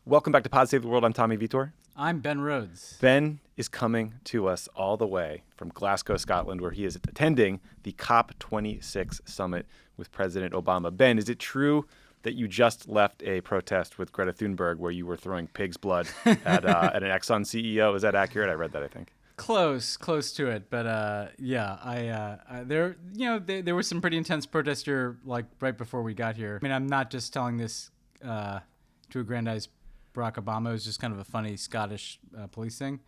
Welcome back to Pod Save the World. I'm Tommy Vietor. I'm Ben Rhodes. Ben is coming to us all the way from Glasgow, Scotland, where he is attending the COP26 summit with President Obama. Ben, is it true that you just left a protest with Greta Thunberg where you were throwing pig's blood at an Exxon CEO? Is that accurate? I read that, I think. Close to it, but there was some pretty intense protest here, like right before we got here. I mean, I'm not just telling this to aggrandize Barack Obama. It was just kind of a funny Scottish police thing.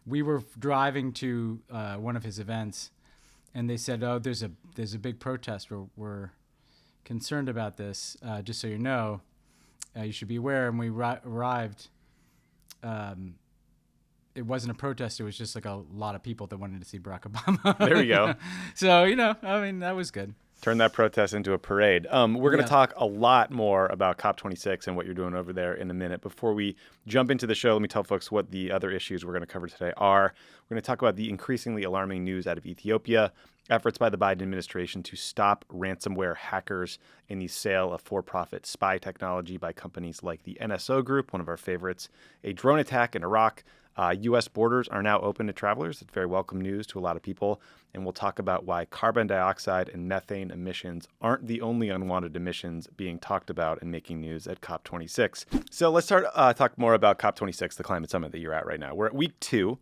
We were driving to one of his events, and they said, "Oh, there's a big protest. We're concerned about this. Just so you know, you should be aware." And we arrived. It wasn't a protest. It was just like a lot of people that wanted to see Barack Obama. There we go. So, I mean, that was good. Turn that protest into a parade. We're going to talk a lot more about COP26 and what you're doing over there in a minute. Before we jump into the show, let me tell folks what the other issues we're going to cover today are. We're going to talk about the increasingly alarming news out of Ethiopia, efforts by the Biden administration to stop ransomware hackers in the sale of for-profit spy technology by companies like the NSO Group, one of our favorites, a drone attack in Iraq. U.S. borders are now open to travelers. It's very welcome news to a lot of people. And we'll talk about why carbon dioxide and methane emissions aren't the only unwanted emissions being talked about and making news at COP26. So let's talk more about COP26, the climate summit that you're at right now. We're at week 2.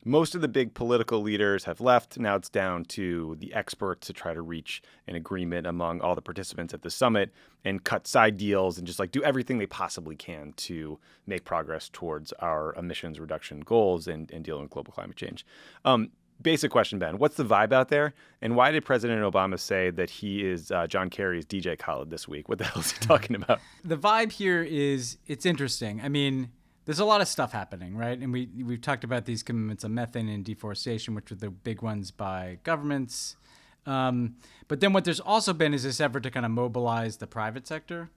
Most of the big political leaders have left. Now it's down to the experts to try to reach an agreement among all the participants at the summit and cut side deals and just do everything they possibly can to make progress towards our emissions reduction goals and dealing with global climate change. Basic question, Ben. What's the vibe out there? And why did President Obama say that he is John Kerry's DJ Khaled this week? What the hell is he talking about? The vibe here is, it's interesting. I mean, there's a lot of stuff happening, right? And we've talked about these commitments on methane and deforestation, which are the big ones by governments. But then what there's also been is this effort to kind of mobilize the private sector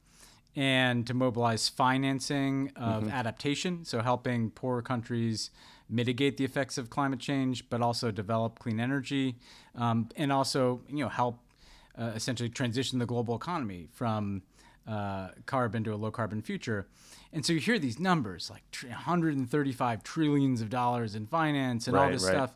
and to mobilize financing of adaptation, so helping poorer countries mitigate the effects of climate change, but also develop clean energy, and also help essentially transition the global economy from carbon to a low carbon future. And so you hear these numbers like $135 trillions in finance and all this stuff.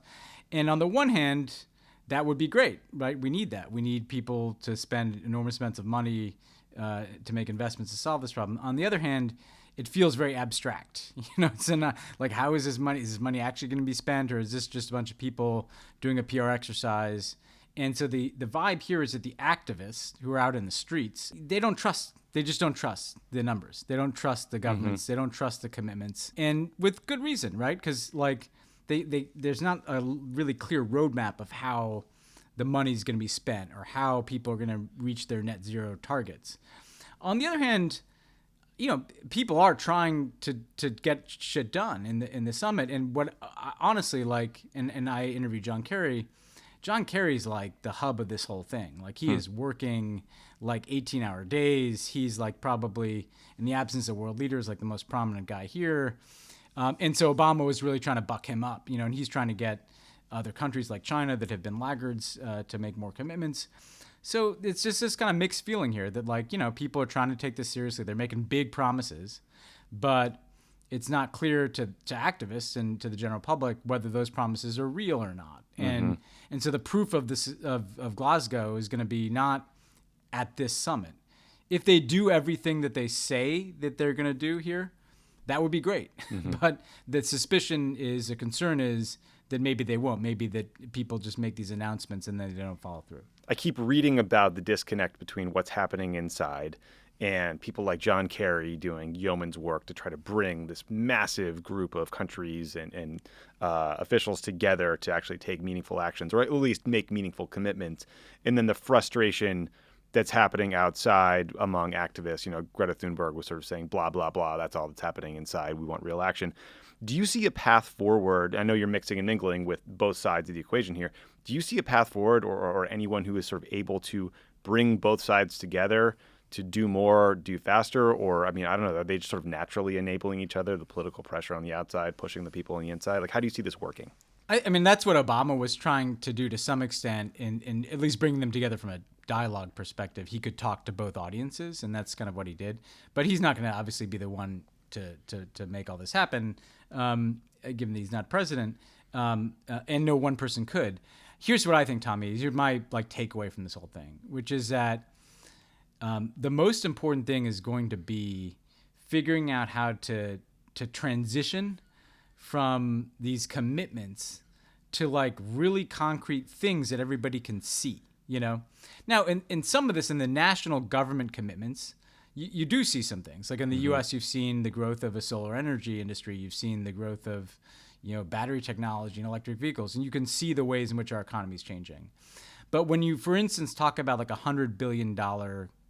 And on the one hand, that would be great, right? We need that. We need people to spend enormous amounts of money to make investments to solve this problem. On the other hand, it feels very abstract. It's not like, how is this money? Is this money actually going to be spent, or is this just a bunch of people doing a PR exercise? And so the vibe here is that the activists who are out in the streets, they just don't trust the numbers. They don't trust the governments. They don't trust the commitments. And with good reason, right? Because there's not a really clear roadmap of how the money's going to be spent or how people are going to reach their net zero targets. On the other hand, people are trying to get shit done in the summit. And what honestly, and I interviewed John Kerry. John Kerry's like the hub of this whole thing. Like, he is working 18-hour days. He's probably, in the absence of world leaders, the most prominent guy here. And so Obama was really trying to buck him up, and he's trying to get other countries like China that have been laggards to make more commitments. So it's just this kind of mixed feeling here that people are trying to take this seriously. They're making big promises, but it's not clear to activists and to the general public whether those promises are real or not. And so the proof of this of Glasgow is going to be not at this summit. If they do everything that they say that they're going to do here, that would be great. But the concern is that maybe they won't. Maybe that people just make these announcements and then they don't follow through. I keep reading about the disconnect between what's happening inside and people like John Kerry doing yeoman's work to try to bring this massive group of countries and officials together to actually take meaningful actions, or at least make meaningful commitments. And then the frustration that's happening outside among activists. Greta Thunberg was sort of saying, blah, blah, blah, that's all that's happening inside. We want real action. Do you see a path forward? I know you're mixing and mingling with both sides of the equation here. Do you see a path forward or anyone who is sort of able to bring both sides together to do more, do faster? Or, I don't know, are they just sort of naturally enabling each other, the political pressure on the outside, pushing the people on the inside? How do you see this working? I mean, that's what Obama was trying to do to some extent, in at least bringing them together from a dialogue perspective. He could talk to both audiences, and that's kind of what he did. But he's not going to obviously be the one to make all this happen, given that he's not president, and no one person could. Here's what I think, Tommy. Here's my takeaway from this whole thing, which is that the most important thing is going to be figuring out how to transition from these commitments to really concrete things that everybody can see. Now in some of this, in the national government commitments, you do see some things. Like in the U.S., you've seen the growth of a solar energy industry. You've seen the growth of battery technology and electric vehicles, and you can see the ways in which our economy is changing. But when you, for instance, talk about $100 billion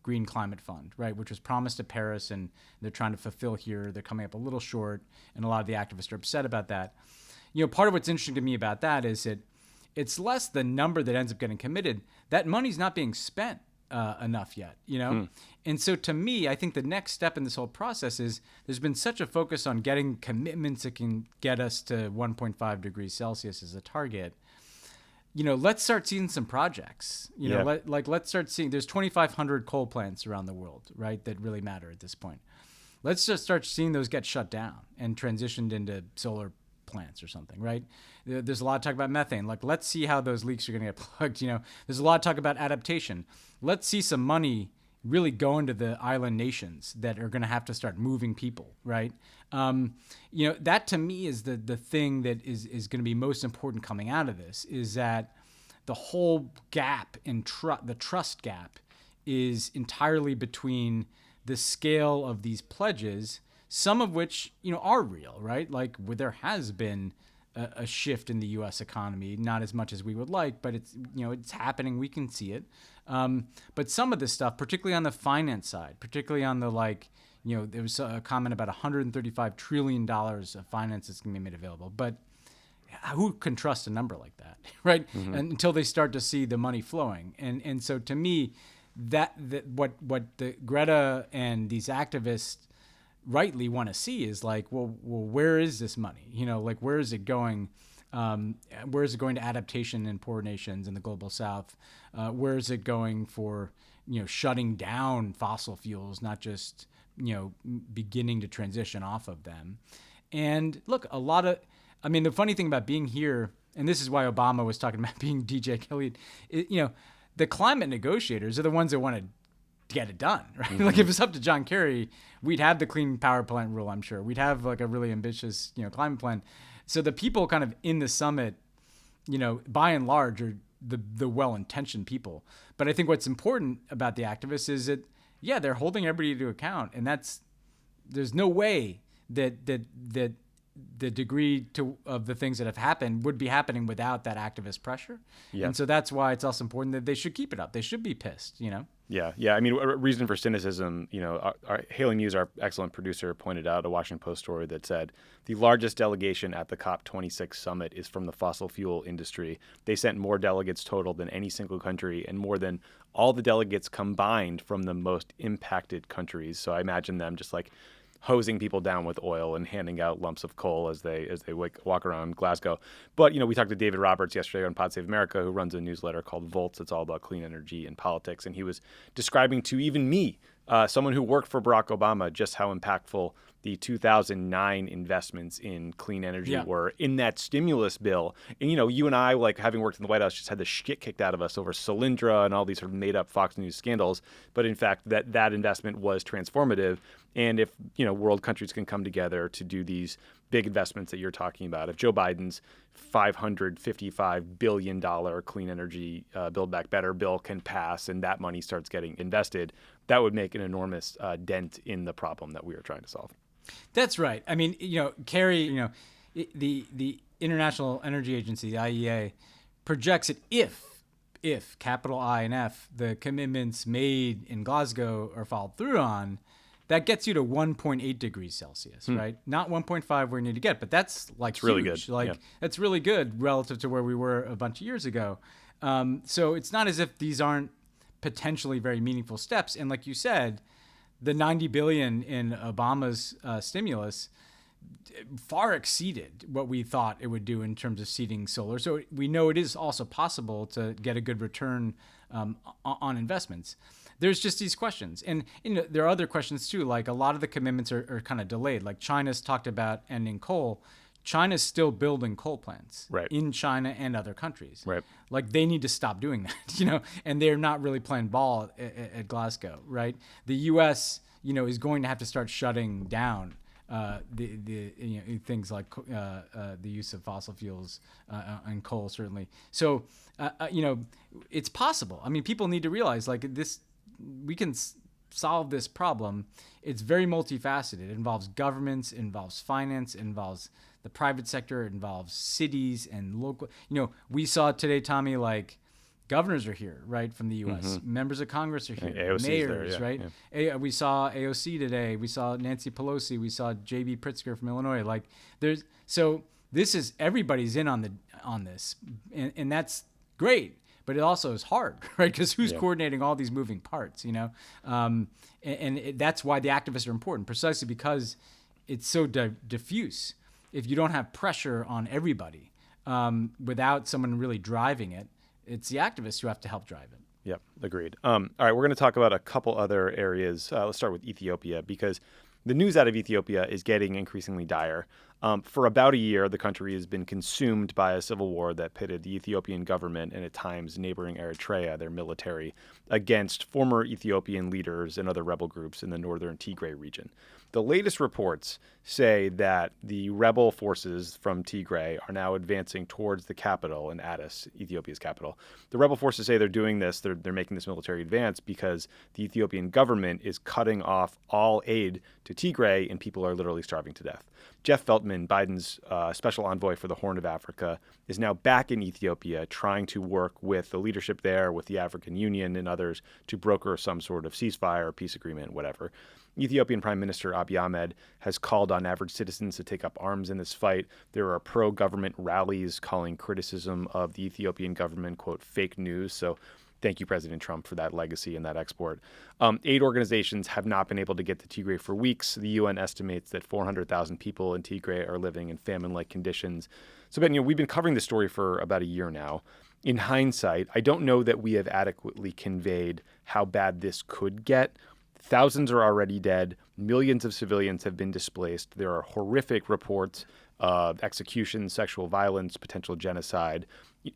Green Climate Fund, right, which was promised at Paris and they're trying to fulfill here, they're coming up a little short, and a lot of the activists are upset about that. Part of what's interesting to me about that is that it's less the number that ends up getting committed. That money's not being spent enough yet, And so to me, I think the next step in this whole process is there's been such a focus on getting commitments that can get us to 1.5 degrees Celsius as a target. Let's start seeing some projects, let's start seeing, there's 2,500 coal plants around the world, right, that really matter at this point. Let's just start seeing those get shut down and transitioned into solar plants or something, right? There's a lot of talk about methane. Let's see how those leaks are going to get plugged. There's a lot of talk about adaptation. Let's see some money really go into the island nations that are going to have to start moving people, right? That to me is the thing that is going to be most important coming out of this, is that the whole gap in the trust gap is entirely between the scale of these pledges, some of which, are real, right? Where there has been a shift in the U.S. economy, not as much as we would like, but it's happening. We can see it. But some of this stuff, particularly on the finance side, particularly on the there was a comment about $135 trillion of finance that's going to be made available. But who can trust a number like that, right? Mm-hmm. Until they start to see the money flowing. And so to me, that what the Greta and these activists rightly want to see is well, where is this money? Where is it going? Where is it going to adaptation in poor nations in the global South? Where is it going for, shutting down fossil fuels, not just, beginning to transition off of them? And look, the funny thing about being here, and this is why Obama was talking about being DJ Khaled, the climate negotiators are the ones that want to get it done, right? Mm-hmm. If it's up to John Kerry, we'd have the clean power plant rule, I'm sure. We'd have a really ambitious, climate plan. So the people kind of in the summit, by and large, are the well-intentioned people. But I think what's important about the activists is that, they're holding everybody to account, and there's no way that the degree of the things that have happened would be happening without that activist pressure. Yeah. And so that's why it's also important that they should keep it up. They should be pissed, Yeah. I mean, a reason for cynicism, Haley Muse, our excellent producer, pointed out a Washington Post story that said the largest delegation at the COP26 summit is from the fossil fuel industry. They sent more delegates total than any single country and more than all the delegates combined from the most impacted countries. So I imagine them just hosing people down with oil and handing out lumps of coal as they walk around Glasgow. But, we talked to David Roberts yesterday on Pod Save America, who runs a newsletter called Volts. It's all about clean energy and politics. And he was describing to even me, someone who worked for Barack Obama, just how impactful the 2009 investments in clean energy were in that stimulus bill. And, you and I, having worked in the White House, just had the shit kicked out of us over Solyndra and all these sort of made up Fox News scandals. But in fact, that investment was transformative. And if, world countries can come together to do these big investments that you're talking about, if Joe Biden's $555 billion clean energy Build Back Better bill can pass and that money starts getting invested, that would make an enormous dent in the problem that we are trying to solve. That's right. I mean, Kerry, the International Energy Agency, the IEA, projects that if capital I and F, the commitments made in Glasgow are followed through on, that gets you to 1.8 degrees Celsius, right? Not 1.5 where you need to get, but that's it's really huge. Good. That's really good relative to where we were a bunch of years ago. So it's not as if these aren't potentially very meaningful steps. And like you said, the $90 billion in Obama's stimulus far exceeded what we thought it would do in terms of seeding solar. So we know it is also possible to get a good return on investments. there's just these questions. And there are other questions too, like a lot of the commitments are kind of delayed. Like China's talked about ending coal. China's still building coal plants in China and other countries. Right. Like they need to stop doing that, and they're not really playing ball at Glasgow, right? The U.S., is going to have to start shutting down the things like the use of fossil fuels and coal, certainly. So, it's possible. I mean, people need to realize like this, we can solve this problem. It's very multifaceted. It involves governments, it involves finance, it involves the private sector, it involves cities and local. We saw today, Tommy, like governors are here, right, from the U.S. Mm-hmm. Members of Congress are here. AOC's mayors, there, right? Yeah. We saw AOC today. We saw Nancy Pelosi. We saw J.B. Pritzker from Illinois. Like this is everybody's in on this, and that's great. But it also is hard, right? Because who's coordinating all these moving parts, that's why the activists are important, precisely because it's so diffuse. If you don't have pressure on everybody without someone really driving it, it's the activists who have to help drive it. Yep, agreed. All right, we're going to talk about a couple other areas. Let's start with Ethiopia, because the news out of Ethiopia is getting increasingly dire. For about a year, the country has been consumed by a civil war that pitted the Ethiopian government and at times neighboring Eritrea, their military, against former Ethiopian leaders and other rebel groups in the northern Tigray region. The latest reports say that the rebel forces from Tigray are now advancing towards the capital in Addis, Ethiopia's capital. The rebel forces say they're doing this, they're making this military advance because the Ethiopian government is cutting off all aid to Tigray and people are literally starving to death. Jeff Feltman, Biden's special envoy for the Horn of Africa, is now back in Ethiopia trying to work with the leadership there, with the African Union and others to broker some sort of ceasefire, peace agreement, whatever. Ethiopian Prime Minister Abiy Ahmed has called on average citizens to take up arms in this fight. There are pro-government rallies calling criticism of the Ethiopian government, quote, fake news. So thank you, President Trump, for that legacy and that export. Aid organizations have not been able to get to Tigray for weeks. The UN estimates that 400,000 people in Tigray are living in famine-like conditions. So, Ben, we've been covering this story for about a year now. In hindsight, I don't know that we have adequately conveyed how bad this could get. Thousands are already dead. Millions of civilians have been displaced. There are horrific reports of executions, sexual violence, potential genocide.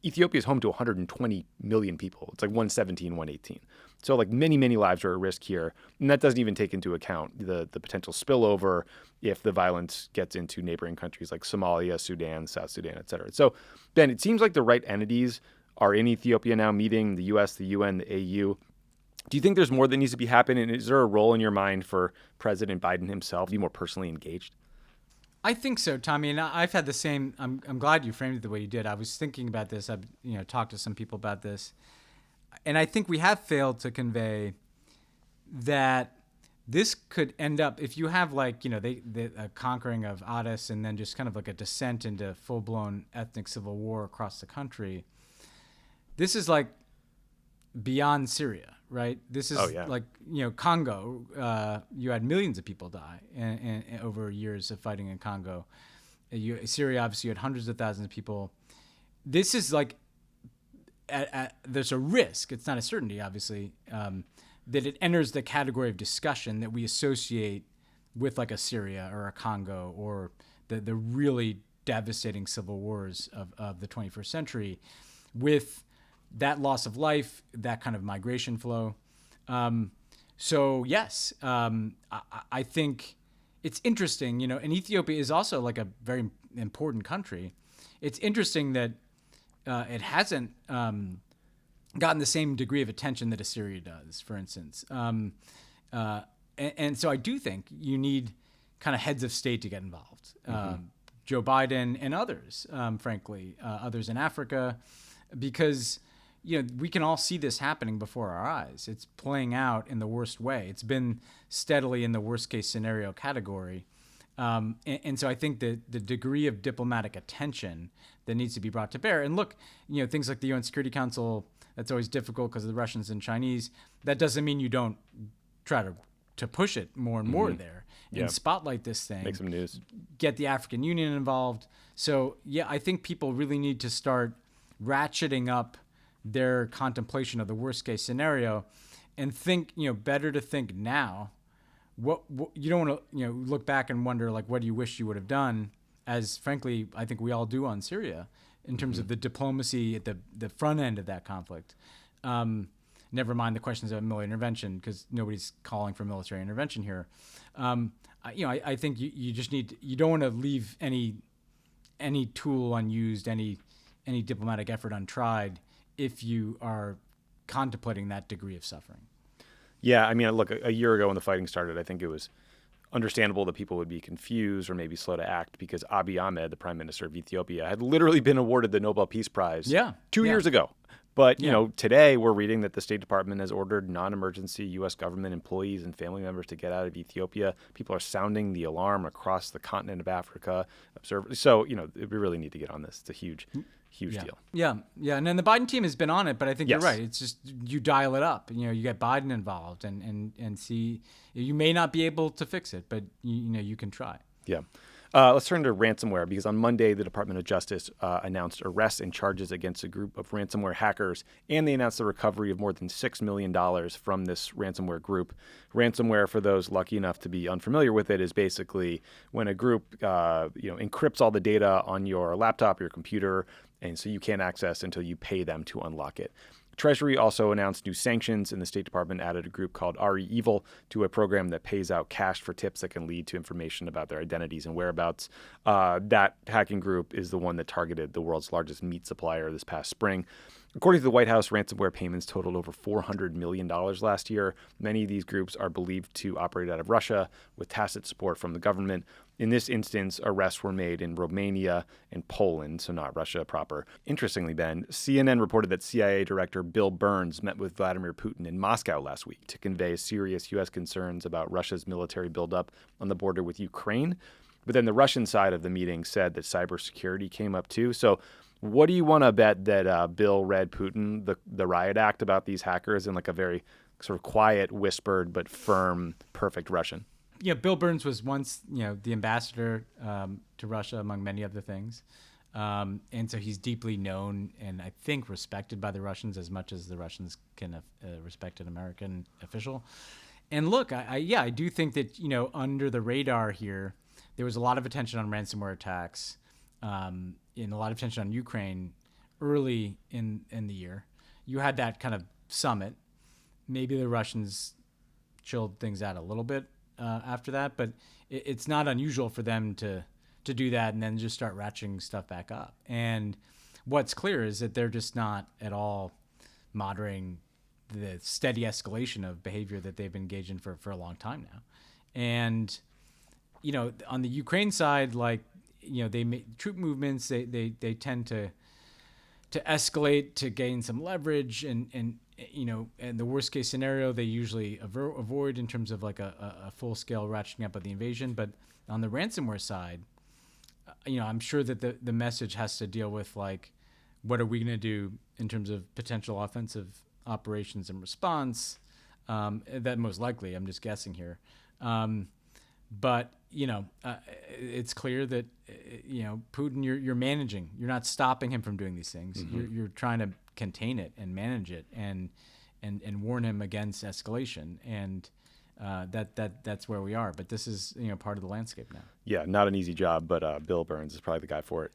Ethiopia is home to 120 million people. It's like 117, 118. So like many, many lives are at risk here. And that doesn't even take into account the potential spillover if the violence gets into neighboring countries like Somalia, Sudan, South Sudan, et cetera. So, Ben, it seems like the right entities are in Ethiopia now meeting, the U.S., the UN, the AU. Do you think there's more that needs to be happening? Is there a role in your mind for President Biden himself to be more personally engaged? I think so, Tommy, and I've had the same. I'm glad you framed it the way you did. I was thinking about this. I've talked to some people about this, and I think we have failed to convey that this could end up, if you have like a conquering of Addis and then just kind of like a descent into full-blown ethnic civil war across the country. This is like beyond Syria, right? This is like, Congo. You had millions of people die in over years of fighting in Congo. Syria, obviously, you had hundreds of thousands of people. This is like, there's a risk, it's not a certainty, obviously, that it enters the category of discussion that we associate with like a Syria or a Congo or the really devastating civil wars of the 21st century with that loss of life, that kind of migration flow. So yes, I think it's interesting, and Ethiopia is also like a very important country. It's interesting that it hasn't gotten the same degree of attention that Assyria does, for instance. And so I do think you need kind of heads of state to get involved. Joe Biden and others, frankly, others in Africa, because we can all see this happening before our eyes. It's playing out in the worst way. It's been steadily in the worst case scenario category. And so I think that the degree of diplomatic attention that needs to be brought to bear, and look, things like the UN Security Council, that's always difficult because of the Russians and Chinese. That doesn't mean you don't try to push it more and more there and spotlight this thing. Make some news. Get the African Union involved. So, I think people really need to start ratcheting up their contemplation of the worst case scenario. and think, better to think now. What you don't want to, look back and wonder, like, what do you wish you would have done, as frankly, I think we all do on Syria, in terms of the diplomacy at the front end of that conflict. Never mind the questions of military intervention, because nobody's calling for military intervention here. I think you just you don't want to leave any tool unused, any diplomatic effort untried, if you are contemplating that degree of suffering. Yeah, I mean, look, a year ago when the fighting started, I think it was understandable that people would be confused or maybe slow to act, because Abiy Ahmed, the prime minister of Ethiopia, had literally been awarded the Nobel Peace Prize 2 years ago. But, today we're reading that the State Department has ordered non-emergency U.S. government employees and family members to get out of Ethiopia. People are sounding the alarm across the continent of Africa. So, we really need to get on this. It's a huge deal. Yeah. And then the Biden team has been on it, but I think you're right. It's just you dial it up. You get Biden involved and see. You may not be able to fix it, but you can try. Yeah. Let's turn to ransomware, because on Monday, the Department of Justice announced arrests and charges against a group of ransomware hackers, and they announced the recovery of more than $6 million from this ransomware group. Ransomware, for those lucky enough to be unfamiliar with it, is basically when a group encrypts all the data on your laptop, your computer, and so you can't access until you pay them to unlock it. Treasury also announced new sanctions, and the State Department added a group called RE-Evil to a program that pays out cash for tips that can lead to information about their identities and whereabouts. That hacking group is the one that targeted the world's largest meat supplier this past spring. According to the White House, ransomware payments totaled over $400 million last year. Many of these groups are believed to operate out of Russia with tacit support from the government. In this instance, arrests were made in Romania and Poland, so not Russia proper. Interestingly, Ben, CNN reported that CIA Director Bill Burns met with Vladimir Putin in Moscow last week to convey serious U.S. concerns about Russia's military buildup on the border with Ukraine. But then the Russian side of the meeting said that cybersecurity came up too. So what do you want to bet that Bill read Putin, the riot act about these hackers, in like a very sort of quiet, whispered, but firm, perfect Russian? Yeah, Bill Burns was once, the ambassador to Russia, among many other things. And so he's deeply known and I think respected by the Russians as much as the Russians can respect an American official. And look, I do think that, under the radar here, there was a lot of attention on ransomware attacks, and a lot of attention on Ukraine early in the year. You had that kind of summit. Maybe the Russians chilled things out a little bit after that, but it's not unusual for them to do that and then just start ratcheting stuff back up. And what's clear is that they're just not at all moderating the steady escalation of behavior that they've engaged in for a long time now. And, on the Ukraine side, they make troop movements, they tend to escalate to gain some leverage, and the worst case scenario they usually avoid in terms of like a full scale ratcheting up of the invasion. But on the ransomware side, I'm sure that the message has to deal with like, what are we going to do in terms of potential offensive operations and response? That most likely, I'm just guessing here. But it's clear that Putin, you're managing. You're not stopping him from doing these things. Mm-hmm. You're trying to contain it and manage it and warn him against escalation. And that's where we are. But this is part of the landscape now. Yeah, not an easy job, but Bill Burns is probably the guy for it.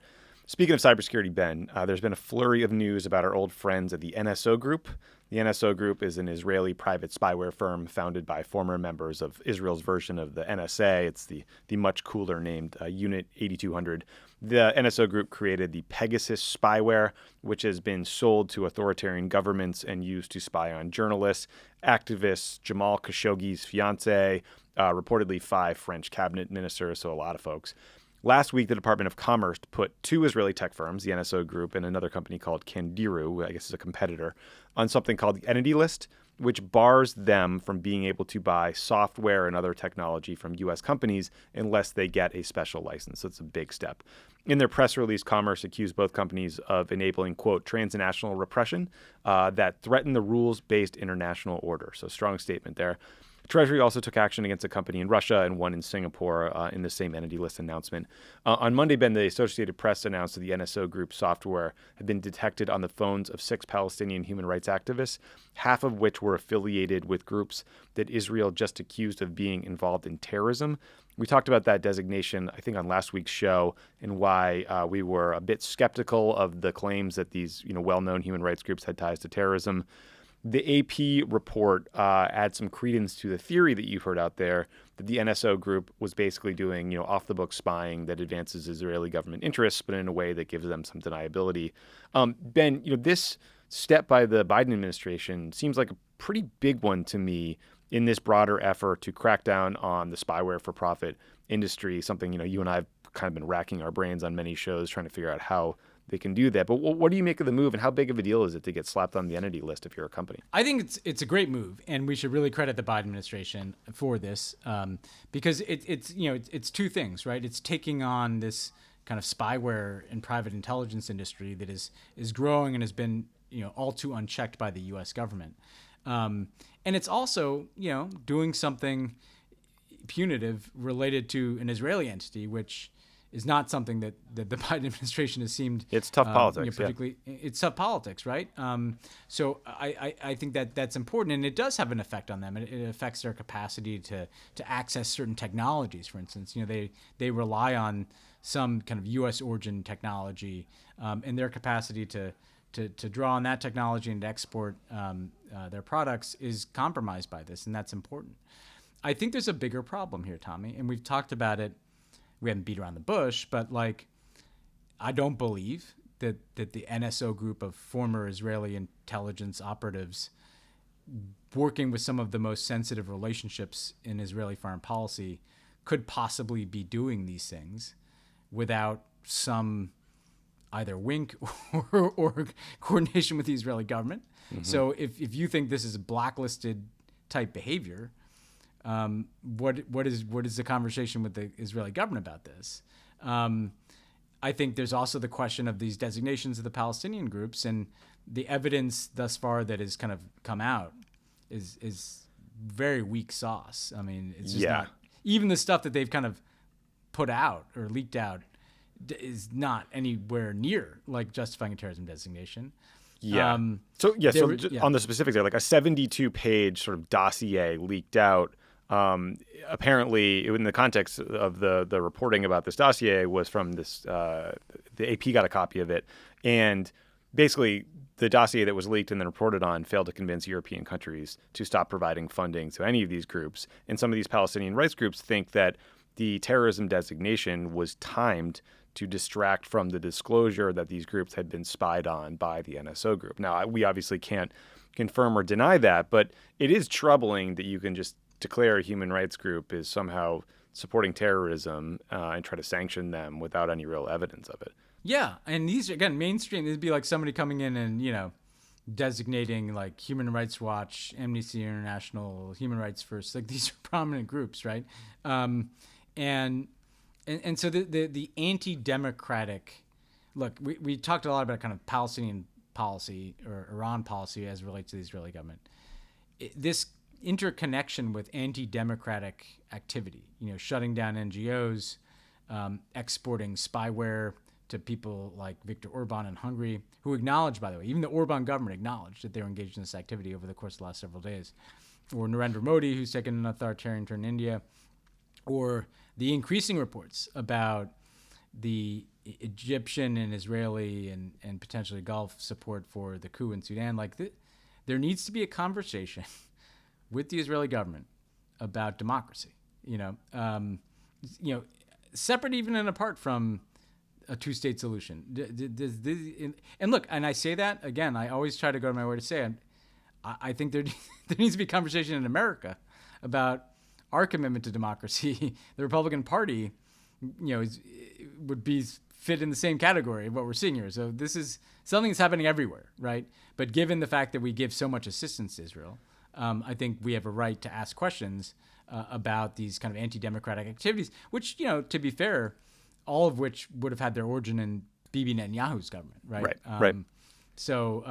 Speaking of cybersecurity, Ben, there's been a flurry of news about our old friends at the NSO Group. The NSO Group is an Israeli private spyware firm founded by former members of Israel's version of the NSA. It's the much cooler named Unit 8200. The NSO Group created the Pegasus spyware, which has been sold to authoritarian governments and used to spy on journalists, activists, Jamal Khashoggi's fiance, reportedly 5 French cabinet ministers, so a lot of folks. Last week, the Department of Commerce put 2 Israeli tech firms, the NSO Group and another company called Kandiru, I guess is a competitor, on something called the Entity List, which bars them from being able to buy software and other technology from U.S. companies unless they get a special license. So it's a big step. In their press release, Commerce accused both companies of enabling, quote, transnational repression that threaten the rules-based international order. So strong statement there. Treasury also took action against a company in Russia and one in Singapore in the same entity list announcement. On Monday, Ben, the Associated Press announced that the NSO Group software had been detected on the phones of 6 Palestinian human rights activists, half of which were affiliated with groups that Israel just accused of being involved in terrorism. We talked about that designation, I think, on last week's show, and why we were a bit skeptical of the claims that these, well-known human rights groups had ties to terrorism. The AP report adds some credence to the theory that you've heard out there that the NSO Group was basically doing, off-the-book spying that advances Israeli government interests, but in a way that gives them some deniability. Ben, this step by the Biden administration seems like a pretty big one to me in this broader effort to crack down on the spyware for profit industry, something, you and I have kind of been racking our brains on many shows trying to figure out how they can do that. But what do you make of the move, and how big of a deal is it to get slapped on the entity list if you're a company? I think it's a great move, and we should really credit the Biden administration for this, because it's two things, right? It's taking on this kind of spyware and private intelligence industry that is growing and has been all too unchecked by the U.S. government, and it's also doing something punitive related to an Israeli entity, which is not something that the Biden administration has seemed. It's tough politics. Particularly, it's tough politics, right? So I think that's important, and it does have an effect on them. It affects their capacity to access certain technologies. For instance, they rely on some kind of U.S. origin technology, and their capacity to draw on that technology and to export their products is compromised by this, and that's important. I think there's a bigger problem here, Tommy, and we've talked about it. We haven't beat around the bush, but I don't believe that the NSO Group of former Israeli intelligence operatives working with some of the most sensitive relationships in Israeli foreign policy could possibly be doing these things without some either wink or coordination with the Israeli government. Mm-hmm. So if you think this is blacklisted type behavior, what is the conversation with the Israeli government about this? I think there's also the question of these designations of the Palestinian groups, and the evidence thus far that has kind of come out is very weak sauce. I mean, it's just not, even the stuff that they've kind of put out or leaked out is not anywhere near like justifying a terrorism designation. Yeah. On the specifics there, like a 72-page sort of dossier leaked out. Apparently, in the context of the reporting about this dossier was from this, the AP got a copy of it, and basically the dossier that was leaked and then reported on failed to convince European countries to stop providing funding to any of these groups. And some of these Palestinian rights groups think that the terrorism designation was timed to distract from the disclosure that these groups had been spied on by the NSO Group. Now, we obviously can't confirm or deny that, but it is troubling that you can just declare a human rights group is somehow supporting terrorism and try to sanction them without any real evidence of it. Yeah, and these, again, mainstream, it'd be like somebody coming in and, designating like Human Rights Watch, Amnesty International, Human Rights First, like these are prominent groups, right? And so the anti-democratic, look, we talked a lot about kind of Palestinian policy or Iran policy as it relates to the Israeli government. This interconnection with anti-democratic activity, shutting down NGOs, exporting spyware to people like Viktor Orban in Hungary, who acknowledged, by the way, even the Orban government acknowledged that they were engaged in this activity over the course of the last several days, or Narendra Modi, who's taken an authoritarian turn in India, or the increasing reports about the Egyptian and Israeli and potentially Gulf support for the coup in Sudan. There needs to be a conversation with the Israeli government about democracy, separate even and apart from a two-state solution. And look, and I say that, again, I always try to go to my way to say, I think there needs to be a conversation in America about our commitment to democracy. The Republican Party, would be fit in the same category of what we're seeing here. So this is something that's happening everywhere, right? But given the fact that we give so much assistance to Israel, I think we have a right to ask questions about these kind of anti-democratic activities, which, to be fair, all of which would have had their origin in Bibi Netanyahu's government, right? Right. So,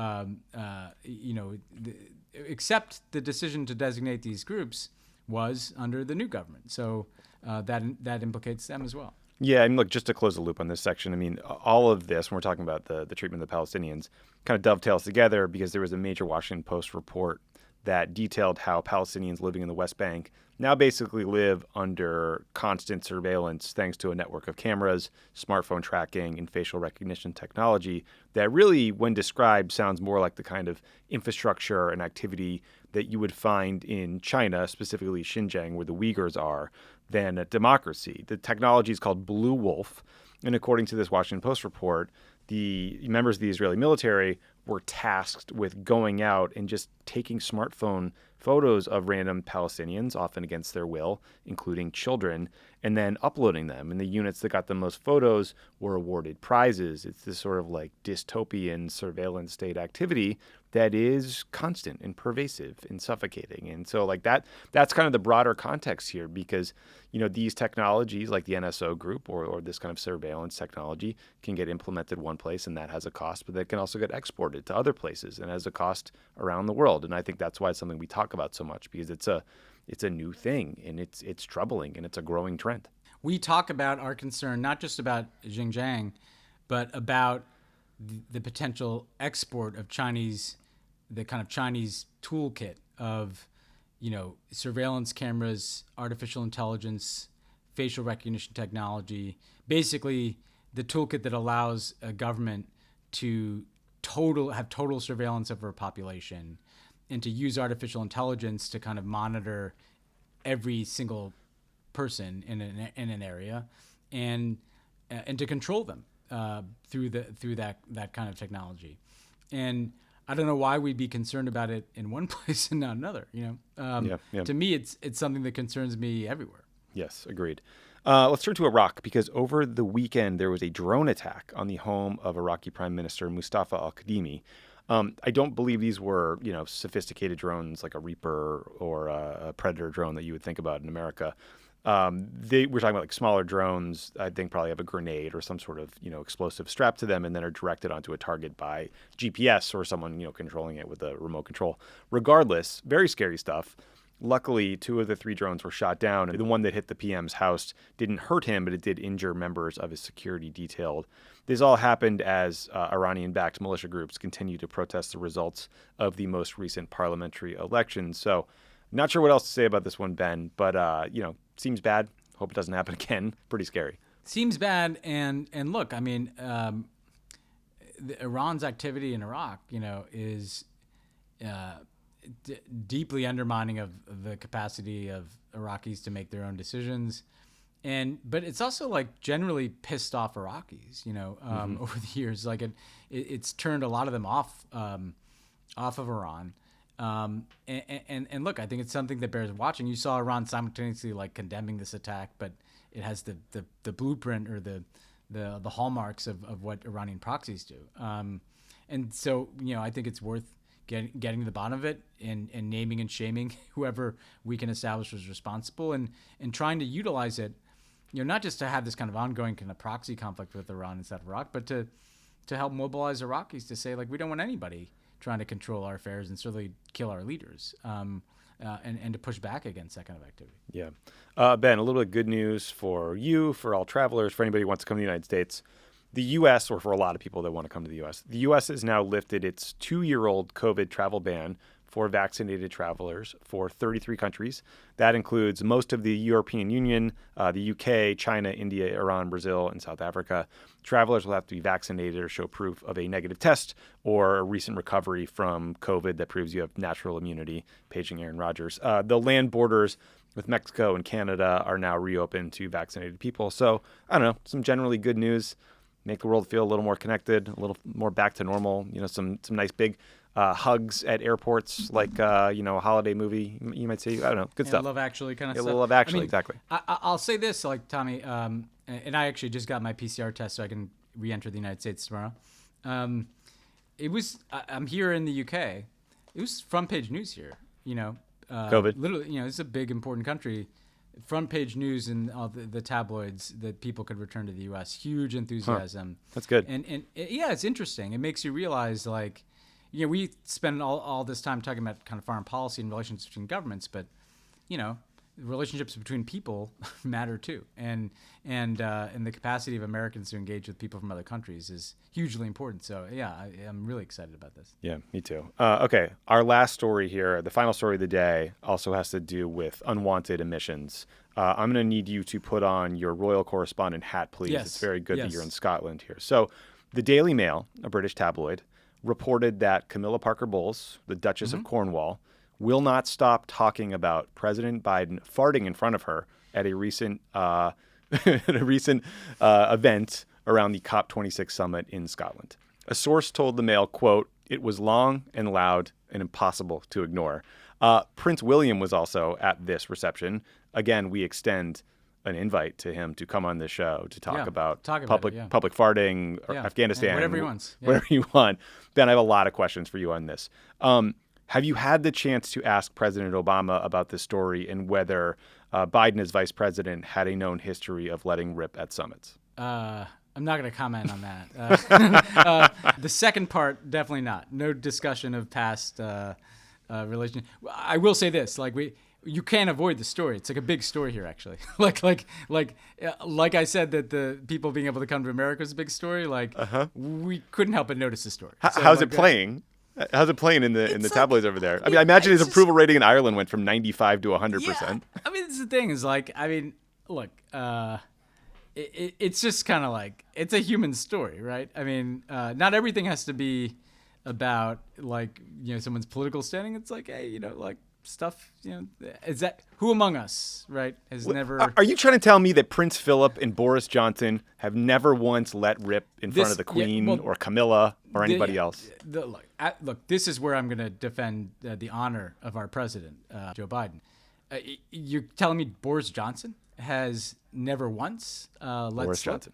except the decision to designate these groups, was under the new government. So that implicates them as well. Yeah, and look, just to close the loop on this section, I mean, all of this, when we're talking about the treatment of the Palestinians, kind of dovetails together because there was a major Washington Post report that detailed how Palestinians living in the West Bank now basically live under constant surveillance thanks to a network of cameras, smartphone tracking, and facial recognition technology that really, when described, sounds more like the kind of infrastructure and activity that you would find in China, specifically Xinjiang, where the Uyghurs are, than a democracy. The technology is called Blue Wolf, and according to this Washington Post report, the members of the Israeli military were tasked with going out and just taking smartphone photos of random Palestinians, often against their will, including children, and then uploading them. And the units that got the most photos were awarded prizes. It's this sort of like dystopian surveillance state activity that is constant and pervasive and suffocating. And so like that's kind of the broader context here because, you know, these technologies like the NSO group or this kind of surveillance technology can get implemented one place and that has a cost, but that can also get exported to other places and has a cost around the world. And I think that's why it's something we talk about so much because it's a new thing and it's troubling and it's a growing trend. We talk about our concern not just about Xinjiang, but about the potential export of the kind of Chinese toolkit of, you know, surveillance cameras, artificial intelligence, facial recognition technology, basically the toolkit that allows a government to have total surveillance of our population and to use artificial intelligence to kind of monitor every single person in an area and to control them through that kind of technology. And I don't know why we'd be concerned about it in one place and not another. You know, To me, it's something that concerns me everywhere. Yes, agreed. Let's turn to Iraq because over the weekend there was a drone attack on the home of Iraqi Prime Minister Mustafa al-Kadhimi. I don't believe these were, you know, sophisticated drones like a Reaper or a Predator drone that you would think about in America. We're talking about like smaller drones, I think probably have a grenade or some sort of, you know, explosive strapped to them and then are directed onto a target by GPS or someone, you know, controlling it with a remote control. Regardless, very scary stuff. Luckily, 2 of the 3 drones were shot down. And the one that hit the PM's house didn't hurt him, but it did injure members of his security detail. This all happened as Iranian-backed militia groups continue to protest the results of the most recent parliamentary elections. So not sure what else to say about this one, Ben, but, you know, seems bad. Hope it doesn't happen again. Pretty scary. Seems bad. And look, I mean, Iran's activity in Iraq, you know, is deeply undermining of the capacity of Iraqis to make their own decisions. But it's also like generally pissed off Iraqis, you know, over the years. Like it's turned a lot of them off of Iran. And look, I think it's something that bears watching. You saw Iran simultaneously like condemning this attack, but it has the blueprint or the hallmarks of what Iranian proxies do. And so, you know, I think it's worth getting to the bottom of it and naming and shaming whoever we can establish was responsible and trying to utilize it, you know, not just to have this kind of ongoing kind of proxy conflict with Iran instead of Iraq, but to help mobilize Iraqis to say, like, we don't want anybody trying to control our affairs and certainly kill our leaders, and to push back against that kind of activity. Yeah. Ben, a little bit of good news for you, for all travelers, for anybody who wants to come to the United States. The U.S., or for a lot of people that want to come to the U.S. has now lifted its 2-year-old COVID travel ban for vaccinated travelers for 33 countries. That includes most of the European Union, the U.K., China, India, Iran, Brazil, and South Africa. Travelers will have to be vaccinated or show proof of a negative test or a recent recovery from COVID that proves you have natural immunity, paging Aaron Rodgers. The land borders with Mexico and Canada are now reopened to vaccinated people. So, I don't know, some generally good news. Make the world feel a little more connected, a little more back to normal. You know, some nice big hugs at airports, like you know, a holiday movie. You might say, I don't know, good stuff. Love Actually kind of yeah, stuff. Love Actually, I mean, exactly. I'll say this, like Tommy, and I actually just got my PCR test, so I can re-enter the United States tomorrow. It was I'm here in the UK. It was front page news here. You know, COVID. Literally, you know, it's a big important country. Front page news in all the tabloids that people could return to the U.S. Huge enthusiasm. Huh. That's good. And yeah, it's interesting. It makes you realize, like, you know, we spend all this time talking about kind of foreign policy and relations between governments, but, you know, relationships between people matter too, and the capacity of Americans to engage with people from other countries is hugely important. So yeah, I'm really excited about this. Yeah, me too. Okay, our last story here, the final story of the day, also has to do with unwanted emissions. I'm going to need you to put on your royal correspondent hat, please. Yes. It's very good that Yes. you're in Scotland here. So the Daily Mail, a British tabloid, reported that Camilla Parker Bowles, the Duchess of Cornwall, will not stop talking about President Biden farting in front of her at a recent event around the COP26 summit in Scotland. A source told the Mail, quote, "It was long and loud and impossible to ignore." Prince William was also at this reception. Again, we extend an invite to him to come on this show to talk about public farting, or Afghanistan, and whatever he wants. Yeah. Whatever you want. Ben, I have a lot of questions for you on this. Have you had the chance to ask President Obama about this story and whether Biden as vice president had a known history of letting rip at summits? I'm not going to comment on that. The second part, definitely not. No discussion of past relation. I will say this: you can't avoid the story. It's like a big story here, actually. like I said that the people being able to come to America is a big story. We couldn't help but notice the story. How's it playing? How's it playing in the tabloids over there? I mean, I imagine his approval rating in Ireland went from 95 to 100%. Yeah, I mean, this is the thing is look, it's just kind of like, it's a human story, right? I mean, not everything has to be about someone's political standing. It's like, hey, stuff, is that who among us, right, has never... Are you trying to tell me that Prince Philip and Boris Johnson have never once let rip in front of the Queen or Camilla or anybody else? Look, this is where I'm going to defend the honor of our president, Joe Biden. You're telling me Boris Johnson has never once let Boris slip? Johnson.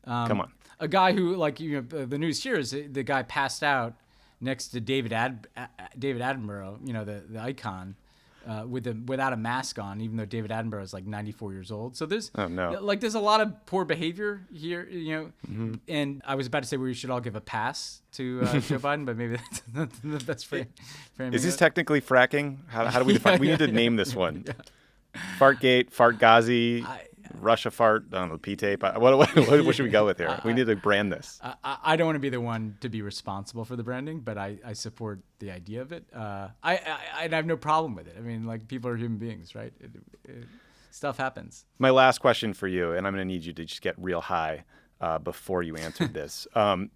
Come on. A guy who, the news here is the guy passed out next to David Attenborough, the icon, without a mask on, even though David Attenborough is 94 years old. So there's there's a lot of poor behavior here, And I was about to say we should all give a pass to Joe Biden, but maybe that's framing. Is this technically fracking? How do we define? We need to name this one. Yeah. Fartgate, Fartgazi. Russia fart, I don't know, P-tape. What should we go with here? We need to brand this. I don't want to be the one to be responsible for the branding, but I support the idea of it. I have no problem with it. I mean, people are human beings, right? Stuff happens. My last question for you, and I'm going to need you to just get real high before you answer this.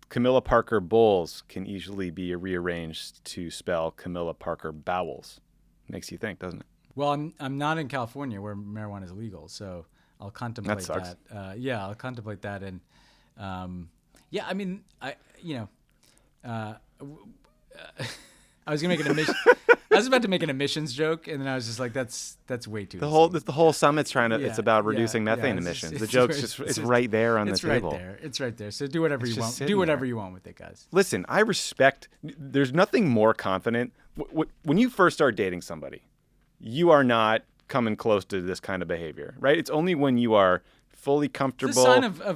Camilla Parker Bowles can easily be rearranged to spell Camilla Parker Bowels. Makes you think, doesn't it? Well, I'm not in California where marijuana is illegal, so I'll contemplate that. I'll contemplate that, and I mean, I was gonna make an emission. I was about to make an emissions joke, and then I was just like, "That's way too." The whole summit's trying to. It's about reducing methane emissions. The joke's it's right there on the table. It's right there. So do whatever you want. Do whatever you want with it, guys. Listen, I respect. There's nothing more confident. When you first start dating somebody, you are not coming close to this kind of behavior, right? It's only when you are fully comfortable,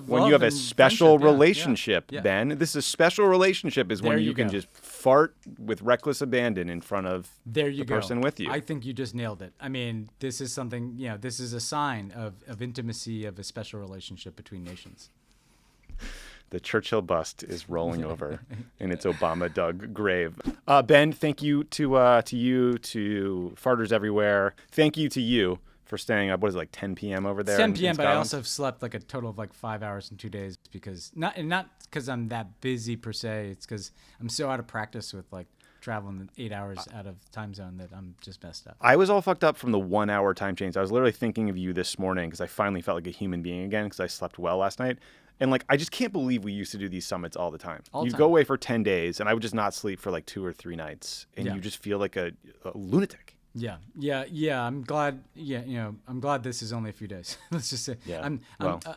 when you have a special relationship, Ben. This is a special relationship is when you can just fart with reckless abandon in front of the person with you. I think you just nailed it. I mean, this is something, this is a sign of intimacy, of a special relationship between nations. The Churchill bust is rolling over in its Obama dug grave. Ben, thank you to you, to Farters Everywhere. Thank you to you for staying up. What is it, 10 p.m. over there? 10 p.m., but I also have slept a total of 5 hours in 2 days because not because I'm that busy per se. It's because I'm so out of practice with traveling 8 hours out of time zone that I'm just messed up. I was all fucked up from the 1 hour time change. I was literally thinking of you this morning because I finally felt like a human being again because I slept well last night. And I just can't believe we used to do these summits all the time. You'd go away for 10 days and I would just not sleep for 2 or 3 nights. And you just feel like a lunatic. Yeah. I'm glad. I'm glad this is only a few days. Let's just say. Yeah.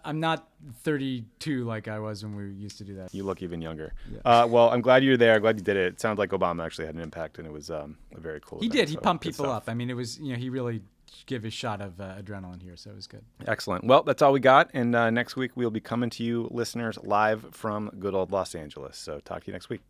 I'm not 32 like I was when we used to do that. You look even younger. Yeah. Well, I'm glad you're there. I'm glad you did it. It sounds like Obama actually had an impact, and it was a very cool. He did. He pumped people up. I mean, it was. He really gave a shot of adrenaline here, so it was good. Excellent. Well, that's all we got, and next week we'll be coming to you, listeners, live from good old Los Angeles. So talk to you next week.